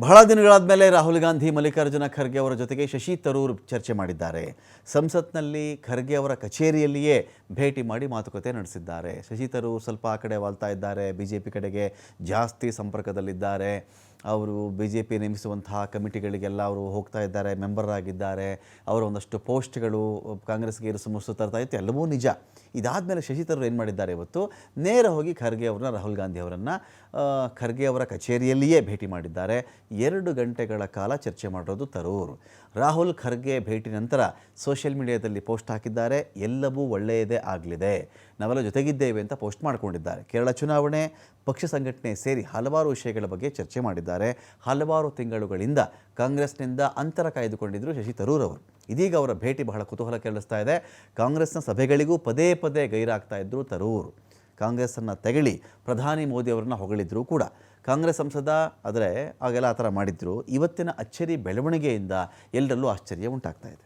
ಬಹಳ ದಿನಗಳಾದ ಮೇಲೆ ರಾಹುಲ್ ಗಾಂಧಿ ಮಲ್ಲಿಕಾರ್ಜುನ ಖರ್ಗೆ ಅವರ ಜೊತೆಗೆ ಶಶಿ ತರೂರ್ ಚರ್ಚೆ ಮಾಡಿದ್ದಾರೆ. ಸಂಸತ್ನಲ್ಲಿ ಖರ್ಗೆ ಅವರ ಕಚೇರಿಯಲ್ಲಿಯೇ ಭೇಟಿ ಮಾಡಿ ಮಾತುಕತೆ ನಡೆಸಿದ್ದಾರೆ. ಶಶಿ ತರೂರ್ ಸ್ವಲ್ಪ ಆ ಕಡೆ ವಾಲ್ತಾ ಇದ್ದಾರೆ, ಬಿಜೆಪಿ ಕಡೆಗೆ ಜಾಸ್ತಿ ಸಂಪರ್ಕದಲ್ಲಿದ್ದಾರೆ. ಅವರು ಬಿಜೆಪಿ ನೇಮಿಸುವಂತಹ ಕಮಿಟಿಗಳಿಗೆಲ್ಲ ಅವರು ಹೋಗ್ತಾ ಇದ್ದಾರೆ, ಮೆಂಬರ್ ಆಗಿದ್ದಾರೆ. ಅವರ ಒಂದಷ್ಟು ಪೋಸ್ಟ್ಗಳು ಕಾಂಗ್ರೆಸ್ಗೆ ಇರಿಸು ತರ್ತಾ ಇತ್ತು, ಎಲ್ಲವೂ ನಿಜ. ಇದಾದ ಮೇಲೆ ಶಶಿ ತರೂರ್ ಏನು ಮಾಡಿದ್ದಾರೆ, ಇವತ್ತು ನೇರ ಹೋಗಿ ಖರ್ಗೆ ಅವ್ರನ್ನ, ರಾಹುಲ್ ಗಾಂಧಿ ಅವರನ್ನು ಖರ್ಗೆ ಅವರ ಕಚೇರಿಯಲ್ಲಿಯೇ ಭೇಟಿ ಮಾಡಿದ್ದಾರೆ. 2 ಗಂಟೆಗಳ ಕಾಲ ಚರ್ಚೆ ಮಾಡಿರೋದು ತರೂರ್. ರಾಹುಲ್ ಖರ್ಗೆ ಭೇಟಿ ನಂತರ ಸೋಷಿಯಲ್ ಮೀಡಿಯಾದಲ್ಲಿ ಪೋಸ್ಟ್ ಹಾಕಿದ್ದಾರೆ. ಎಲ್ಲವೂ ಒಳ್ಳೆಯದೇ ಆಗಲಿದೆ, ನಾವೆಲ್ಲ ಜೊತೆಗಿದ್ದೇವೆ ಅಂತ ಪೋಸ್ಟ್ ಮಾಡಿಕೊಂಡಿದ್ದಾರೆ. ಕೇರಳ ಚುನಾವಣೆ, ಪಕ್ಷ ಸಂಘಟನೆ ಸೇರಿ ಹಲವಾರು ವಿಷಯಗಳ ಬಗ್ಗೆ ಚರ್ಚೆ ಮಾಡಿದ್ದಾರೆ. ಹಲವಾರು ತಿಂಗಳುಗಳಿಂದ ಕಾಂಗ್ರೆಸ್ನಿಂದ ಅಂತರ ಕಾಯ್ದುಕೊಂಡಿದ್ದರು ಶಶಿ ತರೂರ್ ಅವರು. ಇದೀಗ ಅವರ ಭೇಟಿ ಬಹಳ ಕುತೂಹಲ ಕೆರಳಿಸ್ತಾ ಇದೆ. ಕಾಂಗ್ರೆಸ್ನ ಸಭೆಗಳಿಗೂ ಪದೇ ಪದೇ ಗೈರಾಗ್ತಾ ಇದ್ದರು ತರೂರ್. ಕಾಂಗ್ರೆಸ್ಸನ್ನು ತೆಗಳಿ ಪ್ರಧಾನಿ ಮೋದಿ ಅವರನ್ನ ಹೊಗಳಿದ್ರು ಕೂಡ. ಕಾಂಗ್ರೆಸ್ ಸಂಸದ ಆದರೆ ಆಗೆಲ್ಲ ಆ ಥರ ಮಾಡಿದ್ರು. ಇವತ್ತಿನ ಅಚ್ಚರಿ ಬೆಳವಣಿಗೆಯಿಂದ ಎಲ್ಲರಲ್ಲೂ ಆಶ್ಚರ್ಯ ಉಂಟಾಗ್ತಾ ಇದೆ.